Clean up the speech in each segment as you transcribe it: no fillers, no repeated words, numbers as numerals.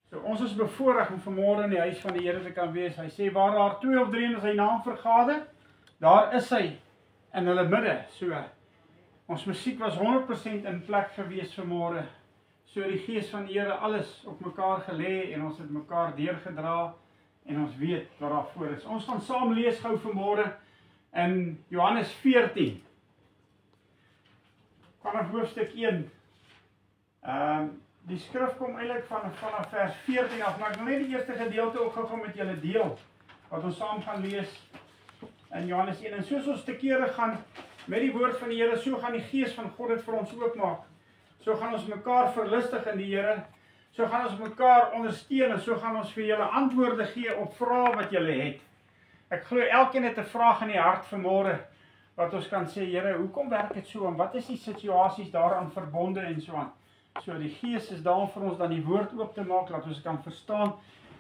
So, ons is bevoorreg om vanmôre in die huis van die Here te kan wees. Hy sê waar daar 2 of 3 in sy naam vergader, daar is hy in hulle midde. So, ons musiek was 100% in plek gewees vanmôre. So die gees van die Here alles op mekaar gelê en ons het mekaar deurgedra en ons weet wat daar voor is. Ons gaan saam lees gou vanmôre in Johannes 14. Vanaf hoofstuk 1. Die skrif kom eintlik vanaf vers 14 af, maar ek wil net die eerste gedeelte ook gou met julle deel, wat ons saam gaan lees in Johannes 1. En soos ons te kere gaan met die woord van die Here, so gaan die gees van God dit vir ons oopmaak. So gaan ons mekaar verlustig in die Here, so gaan ons mekaar ondersteun en so gaan ons vir julle antwoorde gee op vrae wat julle het. Ek glo elkeen het 'n vraag in die hart vanmôre, wat ons kan sê, Here, hoekom werk dit so en wat is die situasies daaraan verbonde en so aan. So die gees is daar vir ons dan die woord oop te maak, dat ons kan verstaan,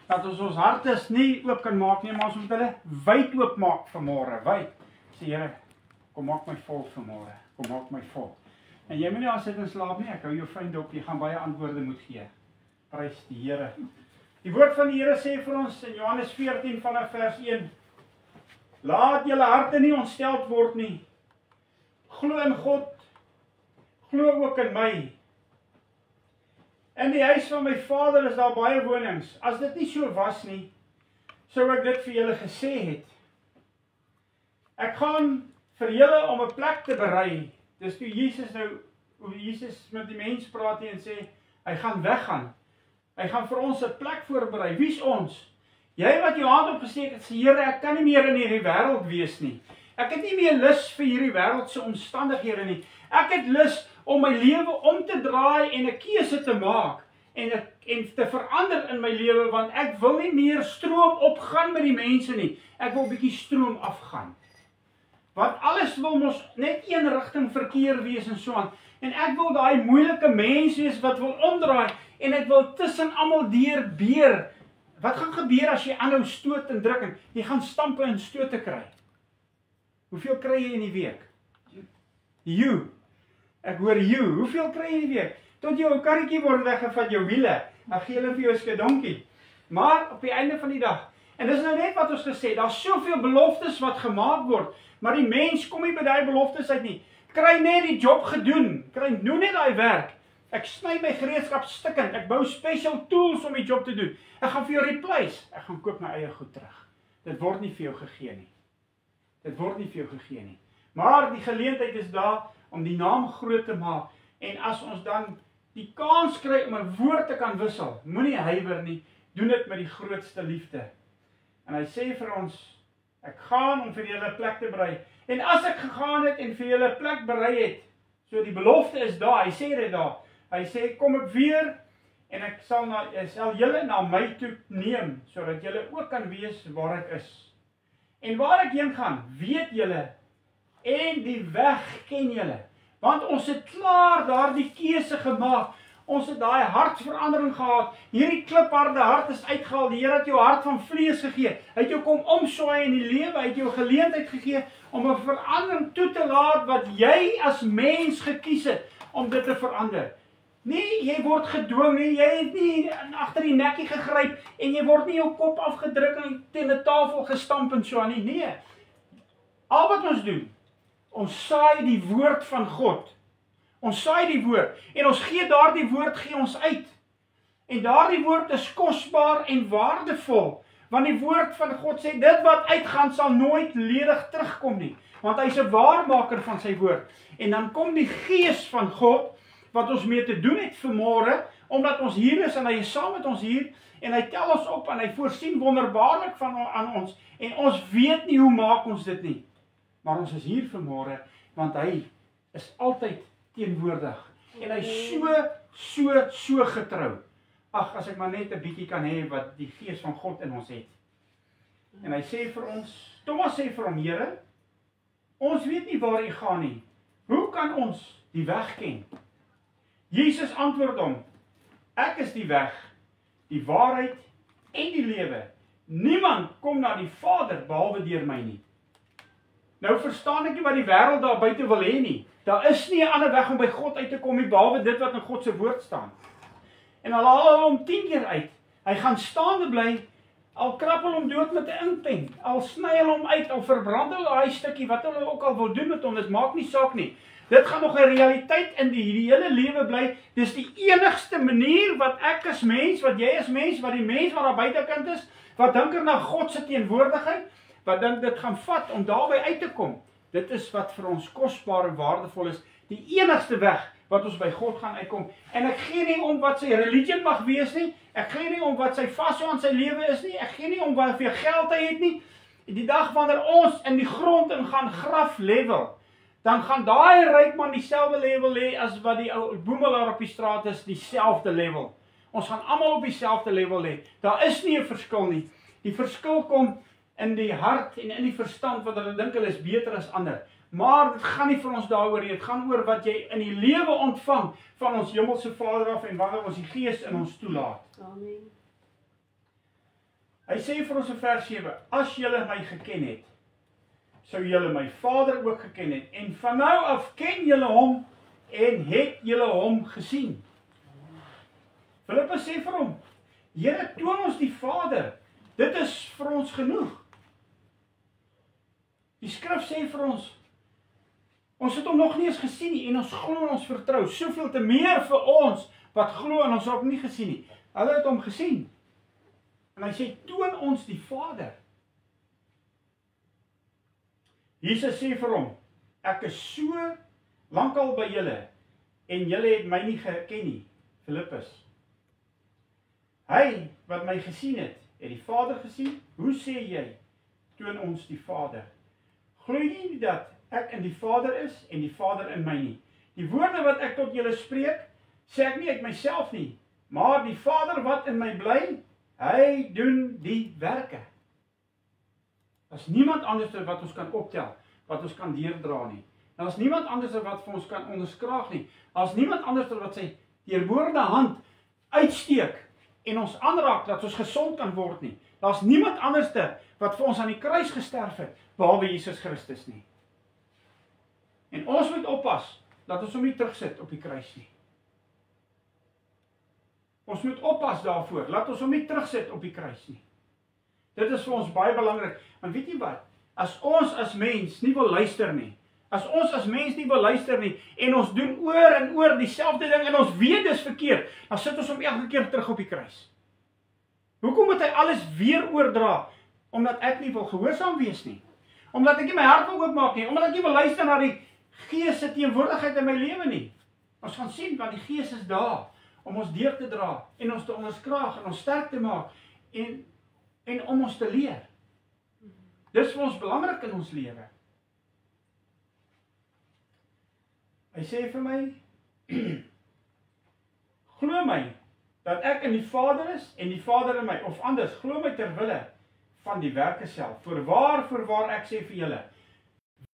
dat ons hartes nie oop kan maak nie, maar ons moet hulle wyd oop maak vanmôre, wyd. Sê Here, kom maak my vol vanmôre, kom maak my vol. En jy moet nie al sit en slaap nie, ek hou jou fyn dop, jy gaan baie antwoorde moet gee. Prys die Here. Die woord van die Here sê vir ons in Johannes 14 vanaf vers 1, laat julle harte nie ontsteld word nie. Glo in God, glo ook in my. In die huis van my Vader is daar baie wonings. As dit nie so was nie, sou ek dit vir julle gesê het. Ek gaan vir julle om 'n plek te berei. Dis toe Jesus met die mens praat en sê, hy gaan weggaan. Hy gaan vir ons 'n plek voorberei. Wie's ons? Jy wat jou hand opgesteek het, sê, Here, ek kan nie meer in hierdie wêreld wees nie. Ek het nie meer lus vir hierdie wêreldse omstandighede nie. Ek het lus om my lewe om te draai en 'n keuse te maak en te verander in my lewe, want ek wil nie meer stroom opgaan met die mense nie. Ek wil 'n bietjie stroom afgaan. Want alles wil mos net een rigting verkeer wees en so aan. En ek wil daai moeilike mens wees wat wil omdraai en ek wil tussen almal deur beer. Wat gaan gebeur as jy aanhou stoot en druk en jy gaan stampe en stote kry? Hoeveel kry jy in die week? Ek hoor hoeveel kry jy in die week? Tot jou karretjie word weggevat, jou wiele, dan gee hulle vir jou 'n skedonkie. Maar op die einde van die dag, en dis nou net wat ons gesê, daar's soveel beloftes wat gemaak word, maar die mens kom nie by daai beloftes uit nie. Kry net die job gedoen, doen net daai werk. Ek sny my gereedskap stukkend, ek bou special tools om die job te doen. Ek gaan vir jou replace, ek gaan koop my eie goed terug. Dit word nie vir jou gegee nie. Dit word nie vir jou gegee nie. Maar die geleentheid is daar om die naam groot te maak. En as ons dan die kans kry om 'n woord te kan wissel, moenie huiwer nie, doen dit met die grootste liefde. En hy sê vir ons, ek gaan om vir julle 'n plek te berei. En as ek gegaan het en vir julle 'n plek berei het, so die belofte is daar, hy sê dit daar. Hy sê, kom ek weer en ek sal julle na my toe neem, sodat julle ook kan wees waar ek is. En waar ek heen gaan, weet julle, en die weg ken julle. Want ons het klaar daardie keuse gemaak. Ons het daai hartsverandering gehad. Hierdie klipharde hart is uitgehaal. Die Here het jou hart van vlees gegee. Hy het jou kom omswaai in die lewe. Hy het jou geleentheid gegee om 'n verandering toe te laat wat jy as mens gekies het om dit te verander. Nee, jy word gedwing nie. Jy het nie agter die nekkie gegryp en jy word nie jou kop afgedruk en teen 'n tafel gestamp en so aan nie. Nee. Al wat ons doen, ons saai die woord van God. Ons saai die woord en ons gee daardie woord ons uit. En daardie woord is kosbaar en waardevol, want die woord van God sê dit wat uitgaan sal nooit ledig terugkom nie, want hy's 'n waarmaker van sy woord. En dan kom die gees van God wat ons mee te doen het vanmôre, omdat ons hier is en hy is saam met ons hier en hy tel ons op en hy voorsien wonderbaarlik aan ons en ons weet nie hoe maak ons dit nie. Maar ons is hier vanmôre want hy is altyd teenwoordig en hy so getrou. Ag, as ek maar net 'n bietjie kan hê wat die gees van God in ons het. En hy sê vir ons, Thomas sê vir hom, Here, ons weet nie waar U gaan nie. Hoe kan ons die weg ken? Jesus antwoord hom, ek is die weg, die waarheid en die lewe. Niemand kom na die Vader behalwe deur my nie. Nou verstaan ek nie wat die wêreld daar buite wil hê nie. Daar is nie 'n ander weg om by God uit te kom nie behalwe dit wat in God se woord staan. En al haal hom 10 keer uit. Hy gaan staande bly, al krappel hom dood met 'n inkpen, al sny hulle hom uit, al verbrand hulle daai stukkie, wat hulle ook al wil doen met hom, dit maak nie saak nie. Dit gaan nog 'n realiteit in die hele lewe bly. Dis die enigste manier wat ek as mens, wat jy as mens, wat die mens wat daar buitekant is, wat dink er na God se teenwoordigheid, wat dink dit gaan vat om daarby uit te kom. Dit is wat vir ons kosbaar en waardevol is. Die enigste weg wat ons by God gaan uitkom. En ek gee nie om wat sy religie mag wees nie. Ek gee nie om wat sy vasou aan sy lewe is nie. Ek gee nie om hoeveel geld hy het nie. Die dag wanneer ons in die grond in gaan graf level, dan gaan daai ryk man dieselfde level hê as wat die ou boemelaar op die straat is, dieselfde level. Ons gaan almal op dieselfde level hê. Daar is nie 'n verskil nie. Die verskil kom in die hart en in die verstand wat hulle dink hulle is beter as ander. Maar dit gaan nie vir ons daaroor nie. Dit gaan oor wat jy in die lewe ontvang van ons hemelse Vader af en wanneer ons die Gees in ons toelaat. Amen. Hy sê vir ons in vers 7: As julle my geken het, sou julle my Vader ook geken het. En van nou af ken julle hom en het julle hom gesien. Filippus sê vir hom: Here, toon ons die Vader. Dit is vir ons genoeg. Die skrif sê vir ons, ons het hom nog nie eens gesien nie en ons glo en ons vertrou. Soveel te meer vir ons wat glo en ons het hom nie gesien nie. Hulle het hom gesien. En hy sê, toon ons die Vader. Jesus sê vir hom, ek is so lankal by julle en julle het my nie geken nie, Filippus. Hy wat my gesien het die Vader gesien. Hoe sê jy, toon ons die Vader? Glo jy nie dat ek in die Vader is en die Vader in my nie? Die woorde wat ek tot julle spreek, sê ek nie uit myself nie, maar die Vader wat in my bly, hy doen die werke. Daar is niemand anders wat ons kan optel, wat ons kan deurdra nie. Daar is niemand anders wat vir ons kan onderskraag nie. Daar is niemand anders wat sy deurboorde hand uitsteek en ons aanraak dat ons gesond kan word nie. Daar is niemand anders wat vir ons aan die kruis gesterf het, behalwe Jesus Christus nie. En ons moet oppas dat ons hom nie terugsit op die kruis nie. Ons moet oppas daarvoor, laat ons hom nie terugsit op die kruis nie. Dit is vir ons baie belangrik, want weet jy wat? As ons as mens nie wil luister nie, as ons as mens nie wil luister nie, en ons doen oor en oor dieselfde ding, en ons weet dis verkeerd, dan sit ons hom elke keer terug op die kruis. Hoekom moet hy alles weer oordra? Omdat ek nie wil gehoorsaam wees nie. Omdat ek nie my hart wil oopmaak nie, omdat ek nie wil luister na die Gees se teenwoordigheid in my lewe nie. Ons gaan sien, want die Gees is daar, om ons deur te dra, en ons te onderskraag, en ons sterk te maak, en om ons te leer. Dis vir ons belangrik in ons lewe. Hy sê vir my, glo my, dat ek in die Vader is, en die Vader in my, of anders, glo my ter wille van die werke self. Voorwaar ek sê vir julle,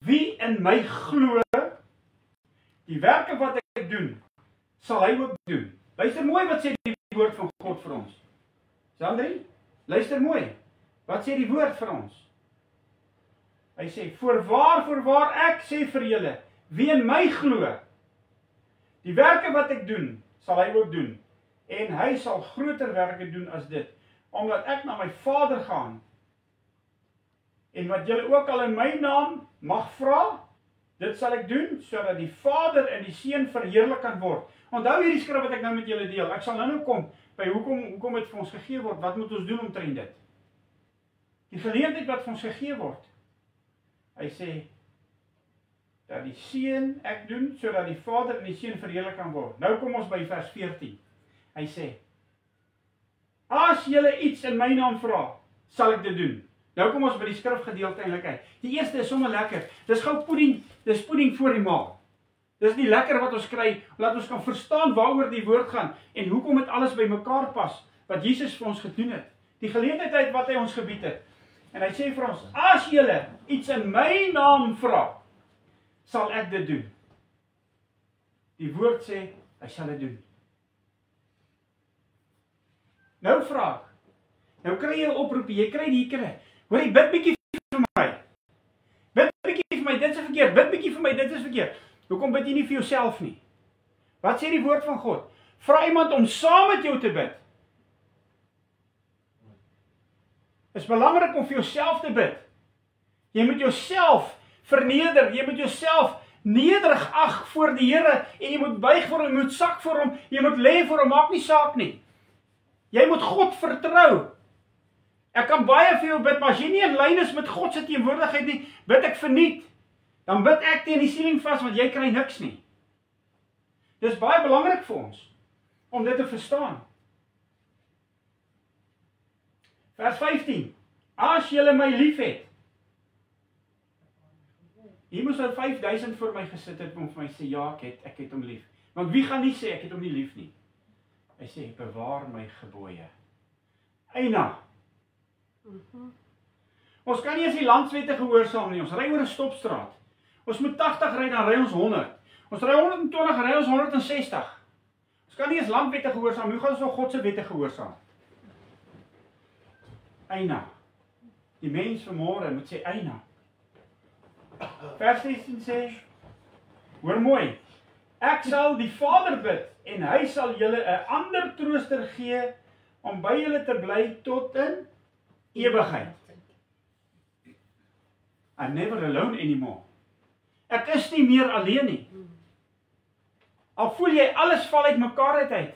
wie in my glo, die werke wat ek doen, sal hy ook doen. Luister mooi wat sê die woord van God vir ons. Sandri, luister mooi. Wat sê die woord vir ons? Hy sê, voorwaar ek sê vir julle, wie in my glo, die werke wat ek doen, sal hy ook doen. En hy sal groter werke doen as dit, omdat ek na my Vader gaan. En wat julle ook al in my naam mag vra, dit sal ek doen, sodat die Vader en die Seun verheerlik kan word. Onthou hierdie skrif wat ek nou met julle deel. Ek sal nou kom by hoekom het vir ons gegee word, wat moet ons doen omtrent dit? Die geleentheid wat vir ons gegee word. Hy sê, dat die Seun ek doen, sodat die Vader en die Seun verheerlik kan word. Nou kom ons by vers 14. Hy sê, as julle iets in my naam vra, sal ek dit doen. Nou kom ons by die skrifgedeelte eintlik uit. Die eerste is sommer lekker. Dis gou pudding, dis pudding voor die maal. Dis nie lekker wat ons kry, laat ons kan verstaan waaroor die woord gaan, en hoekom het alles by mekaar pas, wat Jesus vir ons gedoen het. Die geleentheid wat hy ons gebied het. En hy sê vir ons, as julle iets in my naam vra, sal ek dit doen. Die woord sê, hy sal dit doen. Nou vraag, nou kry jy 'n oproepie, jy kry die kry. Hoor jy, bid bietjie vir my. Bid bietjie vir my, dit is verkeerd. Bid bietjie vir my, dit is verkeerd. Hoekom bid jy nie vir jouself nie? Wat sê die woord van God? Vra iemand om saam met jou te bid. Het is belangrik om vir jouself te bid. Jy moet jouself verneder, jy moet jouself nederig ag voor die Here en jy moet buig voor hom, jy moet sak voor hom, jy moet lê voor hom, maak nie saak nie. Jy moet God vertrou. Ek kan baie vir jou bid, maar as jy nie in lyn is met God se teenwoordigheid nie, bid ek verniet. Dan bid ek teen die siening vas, want jy kry niks nie. Dis baie belangrik vir ons om dit te verstaan. Vers 15. As julle my liefhet. Hier moes nou 5000 voor my gesit het om vir my sê, ja, ek het hom lief. Want wie gaan nie sê, ek het hom nie lief nie? Hy sê, bewaar my gebooie. Eina. Ons kan nie as die landswette gehoorsaam nie, ons ry oor 'n stopstraat. Ons moet 80 ry, dan ry ons 100. Ons ry 120, ry ons 160. Ons kan nie as landwette gehoorsaam, hoe gaan ons nog God se wette gehoorsaam? Eina. Die mens vanmôre moet sê eina. Vers 16 sê, hoor mooi, ek sal die Vader bid en hy sal julle 'n ander trooster gee om by julle te bly tot in ewigheid. I'm never alone anymore. Ek is nie meer alleen nie. Al voel jy alles val uit mekaar uit.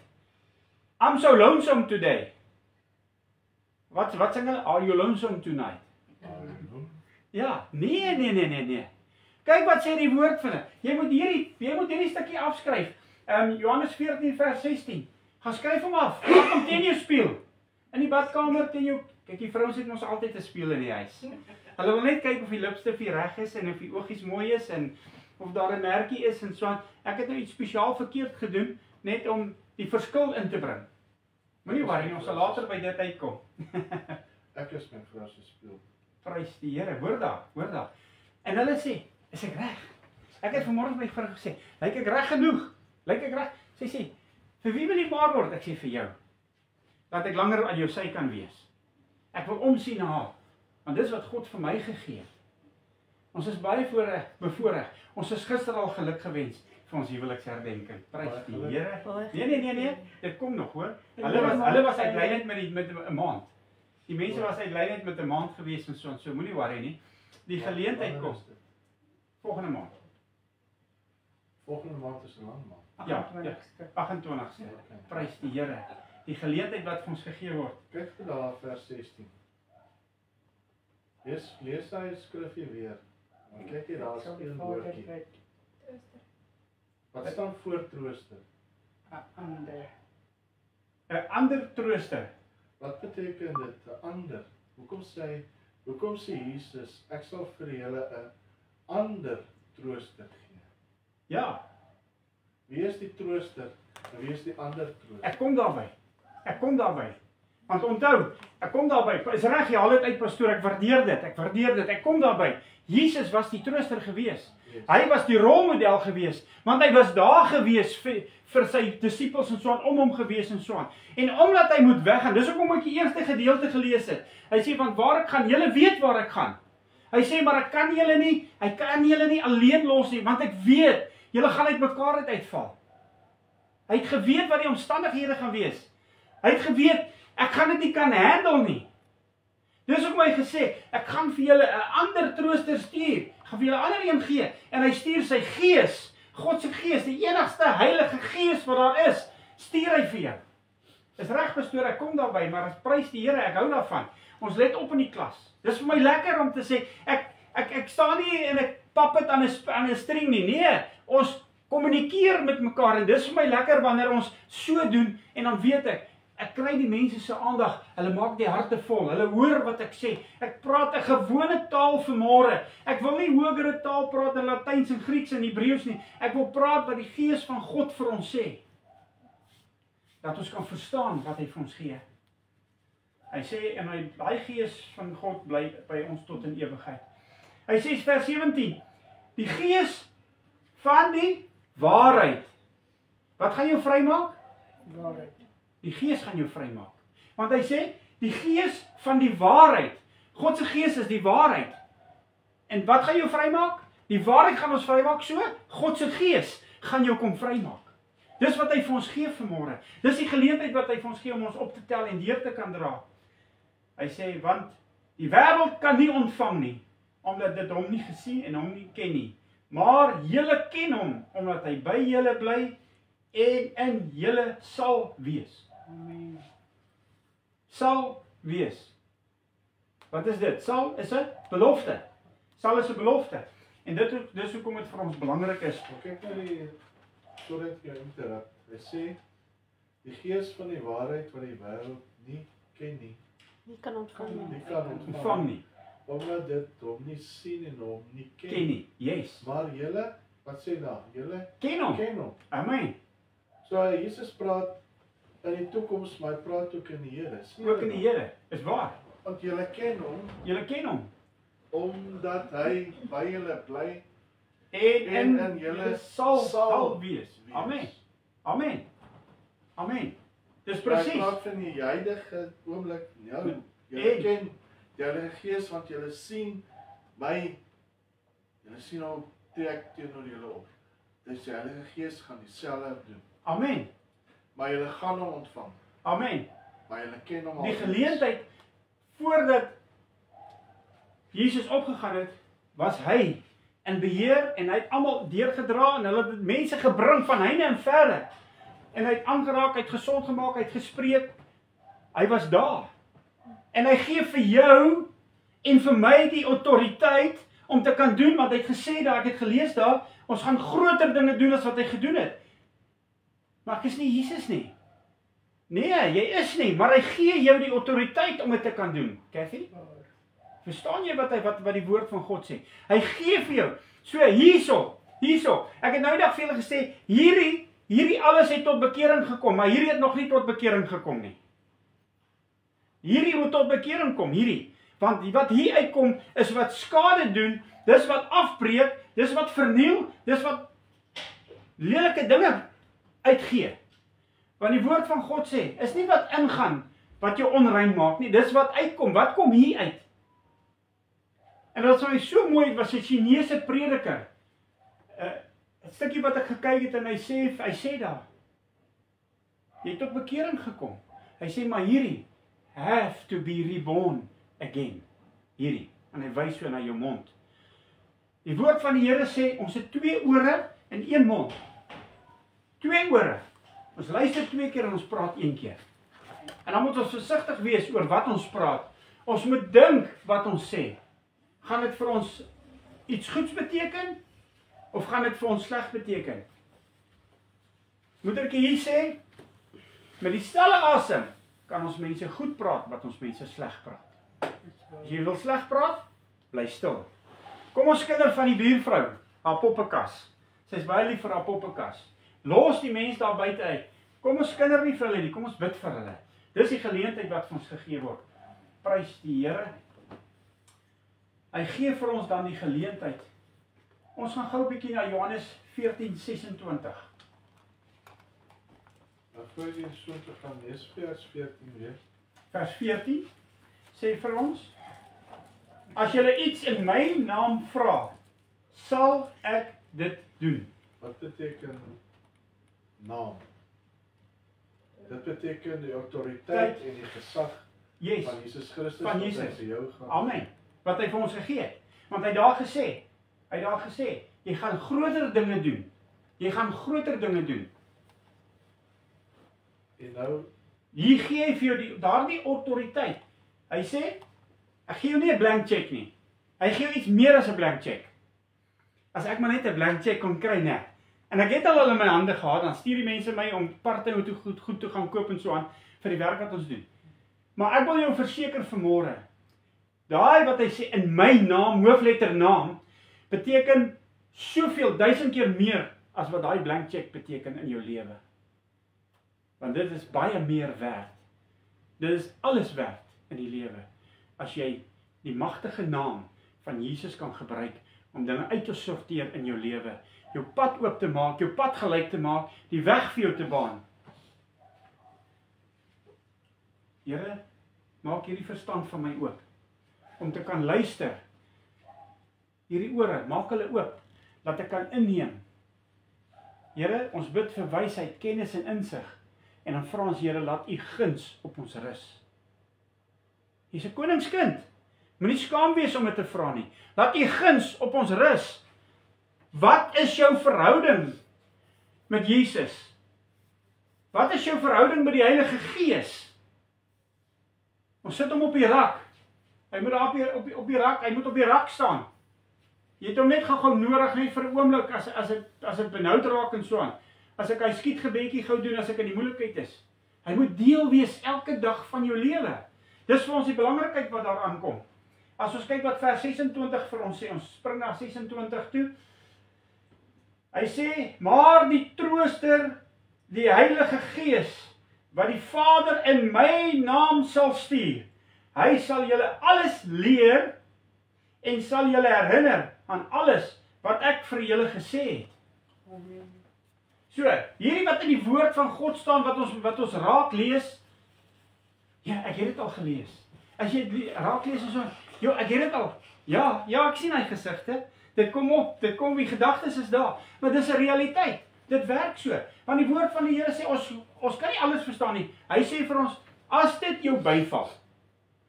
I'm so lonesome today. Wat sing hulle? Are you lonesome tonight? Ja, nee. Kyk wat sê die woord van dit. Jy moet hierdie stukkie afskryf. Johannes 14 vers 16. Gaan skryf hom af. Maak hom teen jou spieël. In die badkamer teen jou. Kyk, die vrouens het mos altyd 'n spieël in die huis. Hulle wil net kyk of die lipstif reg is en of die oogies mooi is en of daar 'n merkie is en so aan. Ek het nou iets spesiaal verkeerd gedoen net om die verskil in te bring. Moenie worry, ons sal later by dit uitkom. Ek is my vrou se spieël. Prys die Here, hoor daar. En hulle sê, is ek reg? Ek het vanmôre vir my vrou gesê, lyk ek reg genoeg? Lyk ek reg? Sy sê, vir wie wil jy maar word? Ek sê vir jou. Dat ek langer aan jou sy kan wees. Ek wil omsien na haar, want dis wat God vir my gegee het. Ons is baie bevoorreg. Ons is gister al geluk gewens vir ons huweliksherdenking. Prys die Here. Nee, dit kom nog, hoor. Hulle was uitlydend met 'n maand. Die mense was uitlydend met 'n maand gewees en so moenie worry nie. Die geleentheid kom volgende maand. Volgende maand is 'n lang maand. Ja, 28ste. Prys die Here. Die geleentheid wat vir ons gegee word. Kyk vir daar vers 16. Lees daai skrifgie weer. Kyk hier, daar is 'n woordjie. Wat staan voor trooster? 'n ander trooster. Wat beteken dit? 'n ander? Hoekom sê Jesus, ek sal vir julle 'n ander trooster gee? Ja. Wie is die trooster en wie is die ander trooster? Ek kom daarby. Want onthou, ek kom daarby. Is reg, jy haal dit uit pastoor, ek waardeer dit. Ek kom daarby. Jesus was die trooster gewees. Yes. Hy was die rolmodel gewees, want hy was daar gewees vir sy disippels en so aan, om hom gewees en so aan. En omdat hy moet weggaan, dis hoekom ek die eerste gedeelte gelees het. Hy sê, want waar ek gaan, julle weet waar ek gaan. Hy sê, maar hy kan julle nie alleen los nie, want ek weet, julle gaan uit mekaar uitval. Hy het geweet wat die omstandighede gaan wees. Hy het geweet, ek gaan dit nie kan handle nie. Dis ook my gesê, ek gaan vir julle 'n ander trooster stuur. Ek gaan vir julle 'n ander een gee. En hy stuur sy gees, God se gees, die enigste heilige gees wat daar is, stuur hy vir jou. Dis reg pastoor, ek kom daarby, maar as prys die Here, ek hou daarvan. Ons let op in die klas. Dis vir my lekker om te sê, ek staan nie en ek pap dit aan 'n string nie. Nee, ons kommunikeer met mekaar en dis vir my lekker wanneer ons so doen en dan weet ek kry die mense se aandag, hulle maak die harte vol, hulle hoor wat ek sê. Ek praat 'n gewone taal vanmôre. Ek wil nie hogere taal praat in Latyns en Grieks en Hebreëus nie. Ek wil praat wat die Gees van God vir ons sê. Dat ons kan verstaan wat hy vir ons gee. Hy sê, en daai Gees van God bly by ons tot in ewigheid. Hy sê vers 17, die Gees van die waarheid. Wat gaan jou vrymaak? Waarheid. Die Gees gaan jou vrymaak. Want hy sê, die Gees van die waarheid. God se Gees is die waarheid. En wat gaan jou vrymaak? Die waarheid gaan ons vrymaak so. God se Gees gaan jou kom vrymaak. Dis wat hy vir ons gee vanmôre. Dis die geleentheid wat hy vir ons gee om ons op te tel en deur te kan dra. Hy sê, want die wêreld kan nie ontvang nie, omdat dit hom nie gesien en hom nie ken nie. Maar julle ken hom, omdat hy by julle bly en in julle sal wees. Sal wees. Wat is dit? Sal is 'n belofte. Sal is 'n belofte. En dis hoekom dit vir ons belangrik is. Kyk na die sorry ek jou interrupt. Hy sê die gees van die waarheid wat die wêreld nie ken nie. Nie kan ontvang nie. Nie kan Ontvang nie. Omdat dit hom nie sien en hom nie ken. Ken nie. Yes. Maar julle, wat sê daar? Julle Ken hom. ken hom. Amen. So Jesus praat in die toekoms, maar hy praat ook in die Here. Ook in die Here. Is waar. Want julle ken hom Julle ken hom. omdat hy by julle bly En in julle sal wees. Amen. Amen. Amen. Dis Hy presies. praat van die huidige oomblik. Nou, En- julle ken die Heilige Gees want julle sien my. Julle sien hom trek teenoor julle op. Dis die Heilige Gees gaan dieselfde doen. Amen. Maar julle gaan hom ontvang. Amen. Maar julle ken hom al. Die geleentheid voordat Jesus opgegaan het, was hy in beheer en hy het almal deurgedra en hulle het mense gebring van heinde en verre. En hy het aangeraak, hy het gesond gemaak, hy het gespreek. Hy was daar. En hy gee vir jou en vir my die autoriteit om te kan doen wat hy het gesê daar, ek het gelees daar, ons gaan groter dinge doen as wat hy gedoen het. Maar ek is nie Jesus nie. Nee, jy is nie, maar hy gee jou die autoriteit om dit te kan doen. Kathy? Verstaan jy wat die woord van God sê? Hy gee vir jou. So hierso. Ek het nou eendag vir julle gesê, hierdie alles het tot bekering gekom, maar hierdie het nog nie tot bekering gekom nie. Hierdie moet tot bekering kom, hierdie. Want wat hier uitkom is wat skade doen, dis wat afbreek, dis wat verniel, dis wat lelike dinge uitgee. Want die woord van God sê, is nie wat ingaan wat jou onrein maak nie, dis wat uitkom. Wat kom hier uit? En dat was so mooi, het was 'n Chinese prediker. 'n Stukkie wat ek gekyk het en hy sê daar, jy het tot bekering gekom. Hy sê, maar hierdie have to be reborn again. Hierdie. En hy wys so na jou mond. Die woord van die Here sê, ons het 2 ore en 1 mond. 2 ore. Ons luister 2 keer en ons praat 1 keer. En dan moet ons versigtig wees oor wat ons praat. Ons moet dink wat ons sê. Gaan dit vir ons iets goeds beteken? Of gaan dit vir ons sleg beteken? Moedertjie hier sê, met die stille asem kan ons mense goed praat wat ons mense sleg praat. As jy wil sleg praat, bly stil. Kom ons kinder van die buurvrou, haar poppekas. Sy is baie lief vir haar poppekas. Los die mense daar buite uit. Kom ons kinder nie vir hulle nie, kom ons bid vir hulle. Dis die geleentheid wat vir ons gegee word. Prys die Here. Hy gee vir ons dan die geleentheid. Ons gaan gou 'n bietjie na Johannes 14:26. Voor jy so te gaan lees vers 14 weer. Vers 14 sê vir ons, as julle iets in my naam vra, sal ek dit doen. Wat beteken naam? Dit beteken die autoriteit en die gesag Yes, van Jesus Christus van wat hy Jesus. vir jou gaan. Amen. Wat hy vir ons gegee het. Want hy het daar gesê, jy gaan groter dinge doen. Jy gaan groter dinge doen. En nou, Hier gee hy vir jou daardie autoriteit. Hy sê, ek gee jou nie 'n blank check nie. Hy gee jou iets meer as 'n blank check. As ek maar net 'n blank check kon kry, nee. En ek het al in my hande gehad, dan stuur die mense my om parte goed te gaan koop en so aan vir die werk wat ons doen. Maar ek wil jou verseker vanmôre, daai wat hy sê in my naam, hoofletter naam, beteken soveel 1000 keer meer as wat daai blank check beteken in jou lewe. Want dit is baie meer werd. Dit is alles werd in die lewe. As jy die magtige naam van Jesus kan gebruik om dinge uit te sorteer in jou lewe, jou pad oop te maak, jou pad gelyk te maak, die weg vir jou te baan. Here, maak hierdie verstand van my oop, om te kan luister. Hierdie ore, maak hulle oop, dat ek kan inneem Here, ons bid vir wysheid, kennis en insig. En dan vra ons, Here, laat U guns op ons rus. Jy's 'n koningskind. Moenie skaam wees om dit te vra nie. Laat U guns op ons rus. Wat is jou verhouding met Jesus? Wat is jou verhouding met die Heilige Gees? Ons sit hom op die rak. Hy moet daar op die rak, hy moet op die rak staan. Jy het hom net gou nodig net vir 'n oomblik as dit benoud raak en so aan. As ek hy skietgebedjie gou doen as ek in die moeilikheid is. Hy moet deel wees elke dag van jou lewe. Dis vir ons die belangrikheid wat daar aankom. As ons kyk wat vers 26 vir ons sê, ons spring na 26 toe. Hy sê, maar die Trooster, die Heilige Gees, wat die Vader in my naam sal stuur, hy sal julle alles leer en sal julle herinner aan alles wat ek vir julle gesê het. So, hierdie wat in die woord van God staan, wat ons raak lees, ja, ek het dit al gelees. As jy raak lees en so, jo, ek het dit al, ja, ek sien hy gesigte, dit kom op, die gedagtes is daar, maar dis 'n realiteit, dit werk so, want die woord van die Here sê, ons kan nie alles verstaan nie, hy sê vir ons, as dit jou byval,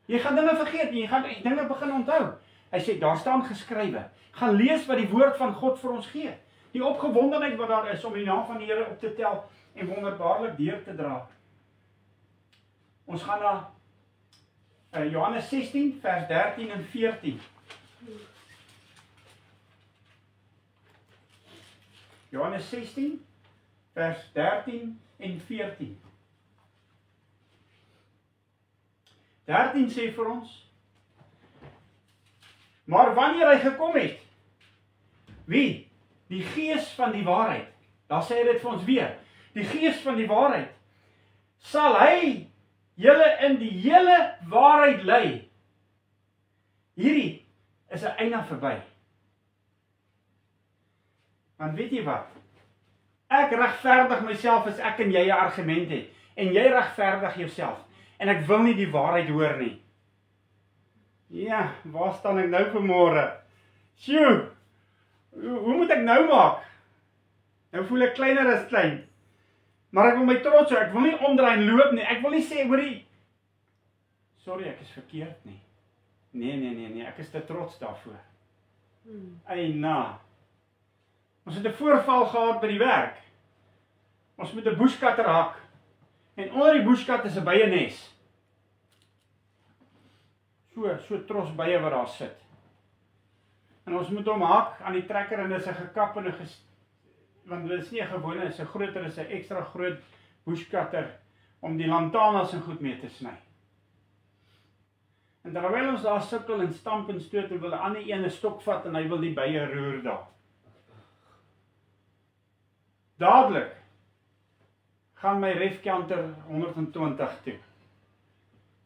jy gaan dinge vergeet, jy gaan dinge begin onthou, hy sê, daar staan geskrywe, gaan lees wat die woord van God vir ons gee, die opgewondenheid wat daar is, om die naam van die Here op te tel, en wonderbaarlik deur te dra. Ons gaan na Johannes 16, vers 13 en 14. Johannes 16, vers 13 en 14. 13 sê vir ons, maar wanneer hy gekom het, wie? Die Gees van die waarheid, daar sê hy dit vir ons weer, die Gees van die waarheid, sal hy julle in die hele waarheid lei. Hierdie is 'n einde verby. Want weet jy wat? Ek regverdig myself as ek en jy 'n argument het, en jy regverdig jouself, en ek wil nie die waarheid hoor nie. Ja, waar staan ek nou vanmôre? Sjoe, hoe moet ek nou maak? Nou voel ek kleiner as klein. Maar ek wil my trots hou, ek wil nie omdraai en loop nie, ek wil nie sê, hoorie, sorry, ek is verkeerd nie. Nee, ek is te trots daarvoor. Eina. Ons het 'n voorval gehad by die werk. Ons moet 'n bushcutter hak. En onder die bushcut is 'n byenes. So tros bye wat daar sit. En ons moet hom hak aan die trekker en dis 'n gekap en 'n want dit is nie 'n gewone, is 'n groter, is 'n ekstra groot bushcutter om die lantaarns en goed mee te sny. En terwyl ons daar sukkel en stamp en stoot, wil 'n ander een 'n stok vat en hy wil die bye roer daar. Dadelik gaan my refkanter 120 toe.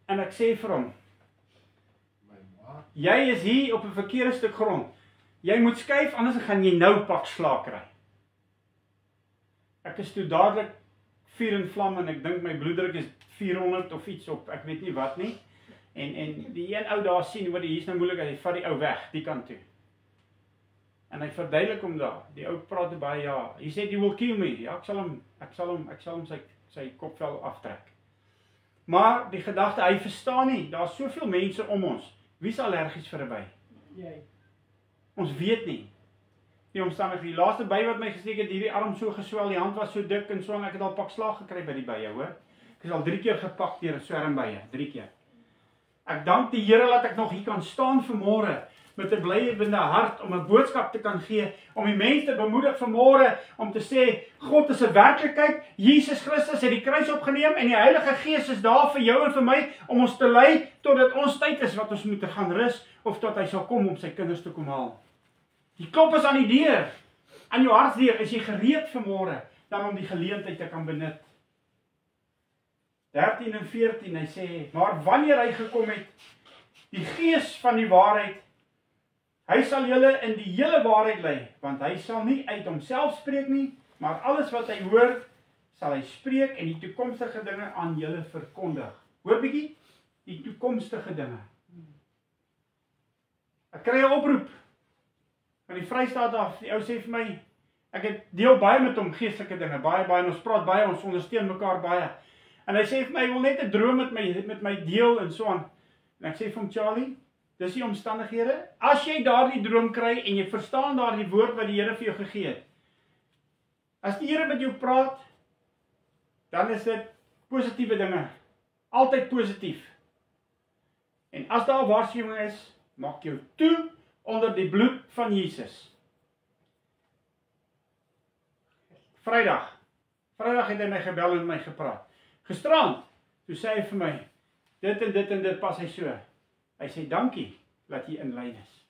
En ek sê vir hom, jy is hier op 'n verkeerde stuk grond. Jy moet skuif, anders gaan jy nou pak slaag kry. Ek is toe dadelik vuur en vlam en ek dink my bloeddruk is 400 of iets op, ek weet nie wat nie. En die een ou daar sien, hoor, hier is nou moeilik, hy vat die ou weg, die kant toe. En hy verduidelik hom daar. Die ou praat baie, ja, he said he will kill me. Ja, ek sal hom sy kopvel aftrek. Maar die gedagte, hy verstaan nie, daar is soveel mense om ons. Wie is allergies vir 'n by? Jy. Ons weet nie. Die omstandighede, die laaste by wat my gesteek het, hierdie arm so geswel, die hand was so dik en so, en ek het al pak slaag gekry by die bye, hoor. Ek is al 3 keer gepak deur 'n swermbye, 3 keer. Ek dank die Here dat ek nog hier kan staan vanmôre met 'n blywende hart om 'n boodskap te kan gee, om die mense te bemoedig vanmôre om te sê God is 'n werklikheid, Jesus Christus het die kruis opgeneem en die Heilige Gees is daar vir jou en vir my om ons te lei totdat ons tyd is wat ons moet gaan rus of tot hy sal kom om sy kinders te kom haal. Die klop is aan die deur, aan jou hartsdeur, is jy gereed vanmôre dan om die geleentheid te kan benut. 13 en 14, hy sê, maar wanneer hy gekom het, die Gees van die waarheid, hy sal julle in die hele waarheid lei, want hy sal nie uit homself spreek nie, maar alles wat hy hoor, sal hy spreek en die toekomstige dinge aan julle verkondig. Hoor bietjie, die toekomstige dinge. Ek kry 'n oproep van die Vrystaat af, die ou sê vir my, Ek het deel baie met hom geestelike dinge, baie, en ons praat baie, ons ondersteun mekaar baie. En hy sê vir my, hy wil net 'n droom met my deel en so aan. En ek sê vir hom, Charlie, dis die omstandighede. As jy daardie droom kry en jy verstaan daardie woord wat die Here vir jou gegee het. As die Here met jou praat, dan is dit positiewe dinge. Altyd positief. En as daar waarskuwing is, maak jou toe onder die bloed van Jesus. Vrydag het hy my gebel en met my gepraat. Gisterand, toe sê hy vir my, dit en dit en dit pas hy so. Hy sê, dankie, dat jy in lyn is.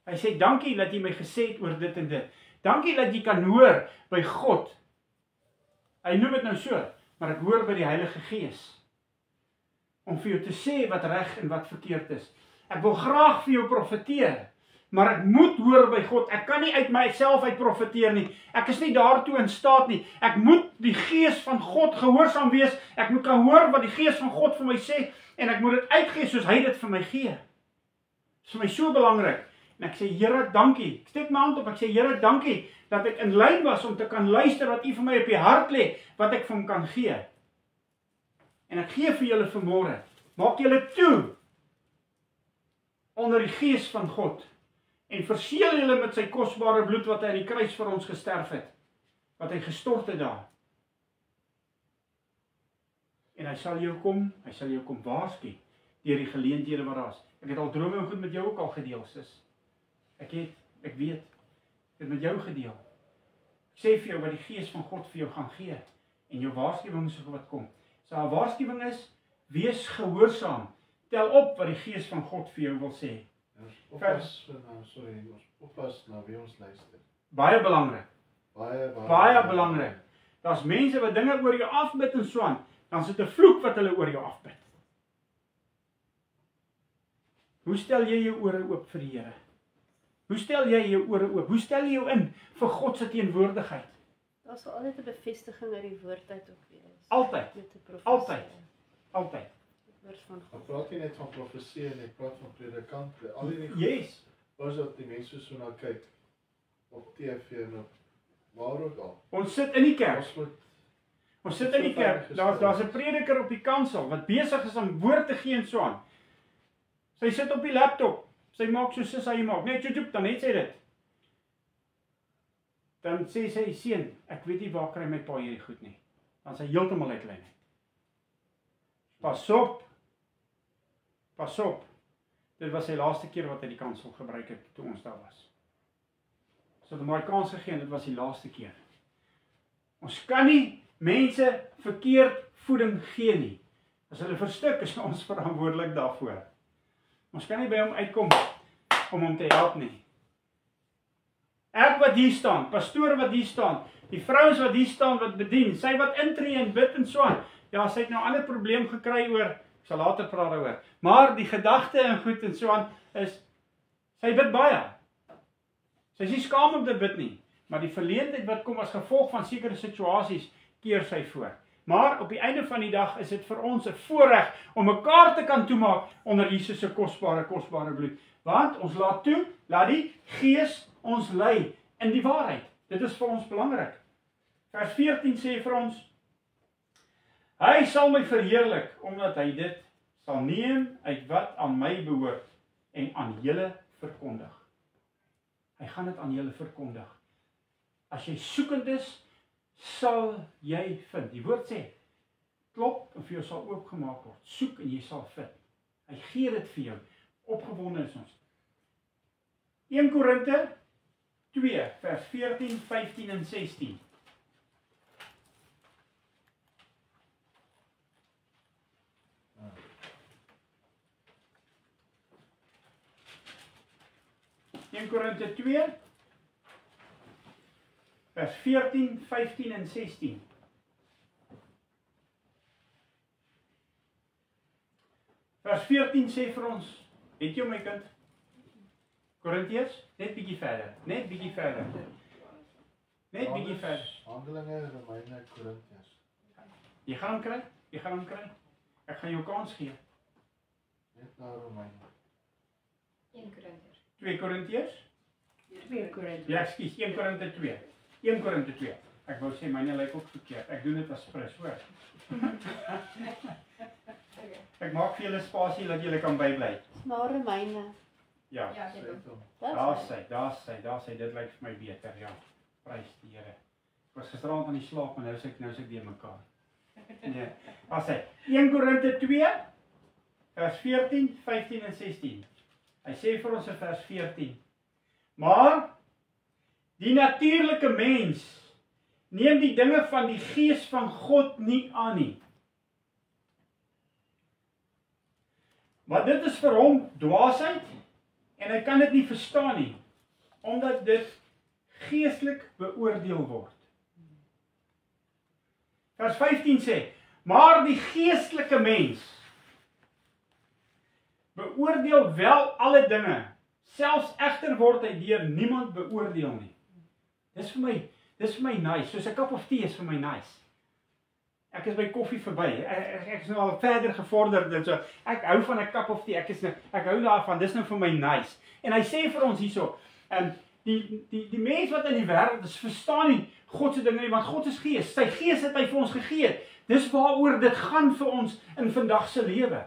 Hy sê, dankie, dat jy my gesê het oor dit en dit. Dankie, dat jy kan hoor by God. Hy noem dit nou so, maar ek hoor by die Heilige Gees. Om vir jou te sê wat reg en wat verkeerd is. Ek wil graag vir jou profeteer, maar ek moet hoor by God. Ek kan nie uit myself uit profeteer nie. Ek is nie daartoe in staat nie. Ek moet die Gees van God gehoorsaam wees. Ek moet kan hoor wat die Gees van God vir my sê, en ek moet dit uitgee soos hy dit vir my gee. Dit is vir my so belangrik. En ek sê, Here, dankie. Ek steek my hand op, ek sê, Here, dankie, dat ek in lyn was om te kan luister wat U vir my op die hart lê, wat ek vir hom kan gee. En ek gee vir julle vanmôre, maak julle toe onder die Gees van God, en verseël julle met sy kosbare bloed wat hy aan die kruis vir ons gesterf het, wat hy gestort het daar. En hy sal jou kom waarsku deur die geleenthede wat daar is. Ek het al drome en goed met jou ook al gedeel, sis. Ek weet, ek het met jou gedeel. Ek sê vir jou wat die Gees van God vir jou gaan gee, en jou waarskuwing is wat kom. So 'n waarskuwing is, wees gehoorsaam, tel op wat die Gees van God vir jou wil sê. Oppas na wie ons luister. Baie belangrik. Baie belangrik. Daar's mense wat dinge oor jou afbid en so aan, dan is dit 'n vloek wat hulle oor jou afbid. Hoe stel jy jou ore oop vir die Here? Hoe stel jy jou ore oop? Hoe stel jy jou in vir God se teenwoordigheid? Daar sal altyd 'n bevestiging uit die woord uit ook wees. Altyd. Woord van God. Ek praat nie net van profesie en ek praat van predikante. Al die Yes. was dat die mense so na kyk op TV en op waar ook al. Ons sit in die kerk. Ons sit in die kerk. gestel. Daar's 'n prediker op die kansel wat besig is om woord te gee en so aan. Sy sit op die laptop. Sy maak so soos hy maak. Net YouTube, dan net sê dit. Dan sê sy, seun, ek weet nie waar kry my pa hierdie goed nie. Dan sy heeltemal uit lyn. Pas op. Pas op. Dit was sy laaste keer wat hy die kansel gebruik het toe ons daar was. So het hom daai kans gegee en dit was die laaste keer. Ons kan nie mense verkeerd voeding gee nie. As hulle verstik, is ons verantwoordelik daarvoor. Ons kan nie by hom uitkom om hom te help nie. Ek wat hier staan, pastoor wat hier staan, die vrouens wat hier staan wat bedien, sy wat intree en bid en so aan. Ja, sy het nou 'n ander probleem gekry oor, ek sal later praat daaroor. Maar die gedagte en goed en so aan is, sy bid baie. Sy is nie skaam om te bid nie, maar die verleentheid wat kom as gevolg van sekere situasies, keer sy voor. Maar op die einde van die dag is dit vir ons 'n voorreg om mekaar te kan toemaak onder Jesus se kosbare bloed. Want ons laat toe, laat die Gees ons lei in die waarheid. Dit is vir ons belangrik. Vers 14 sê vir ons, hy sal my verheerlik, omdat hy dit sal neem uit wat aan my behoort en aan julle verkondig. Hy gaan dit aan julle verkondig. As jy soekend is, sal jy vind. Die woord sê, klop en vir jou sal oopgemaak word. Soek en jy sal vind. Hy gee dit vir jou. Opgewonde is ons. 1 Korinte 2 vers 14, 15 en 16. Korinte 2 vers 14, 15 en 16. Vers 14 sê vir ons, het jy my kind? Korintiërs, net bietjie verder, net bietjie verder. Net bietjie verder. Handelinge, Romeine, Korintiërs. Jy gaan hom kry, jy gaan hom kry. Ek gaan jou kans gee. Net na Romeine. 1 Korintiërs. 2 Korintiërs? 2 Korintiërs. Ja, ekskuus, 1 Korinte 2. 1 Korinte 2. Ek wou sê myne lyk ook verkeerd. Ek doen dit as prins, hoor. Ek maak vir julle spasie dat julle kan bybly. Na Romeine. Ja. Daar sê, dit lyk vir my beter, ja. Prys die Here. Ek was gisterand aan die slaap, maar nou is ek deur mekaar. Nee, as hy 1 Korinte 2 vers 14, 15 en 16. Hy sê vir ons in vers 14: Maar die natuurlike mens neem die dinge van die Gees van God nie aan nie. Maar dit is vir hom dwaasheid en hy kan dit nie verstaan nie, omdat dit geestelik beoordeel word. Vers 15 sê: Maar die geestelike mens beoordeel wel alle dinge, selfs egter word hy deur niemand beoordeel nie. Dis vir my nice, soos 'n cup of tea is vir my nice. Ek is by koffie verby. Ek is nou al verder gevorderd en so. Ek hou van 'n cup of tea. Ek hou daarvan. Dis nou vir my nice. En hy sê vir ons hierso, die mens wat in die wêreld is, verstaan nie God se dinge nie, want God is Gees. Sy Gees het hy vir ons gegee. Dis waaroor dit gaan vir ons in vandag se lewe.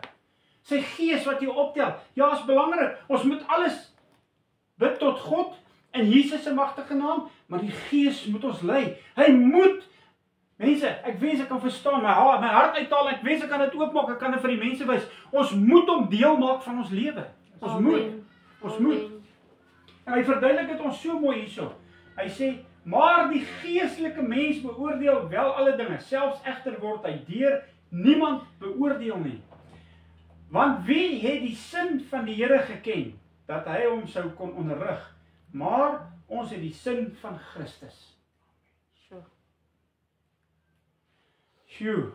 Sy Gees wat jy optel. Ja, is belangrik. Ons moet alles bid tot God in Jesus se magtige naam, maar die Gees moet ons lei. Hy moet. Mense, ek wens ek kan verstaan, my hart uithaal, ek wens ek kan dit oopmaak, ek kan dit vir die mense wys. Ons moet hom deel maak van ons lewe. Ons moet. En hy verduidelik dit ons so mooi hierso. Hy sê, maar die geestelike mens beoordeel wel alle dinge, selfs egter word hy deur niemand beoordeel nie. Want wie het die sin van die Here geken, dat hy hom sou kon onderrig, maar ons het die sin van Christus. Sjoe.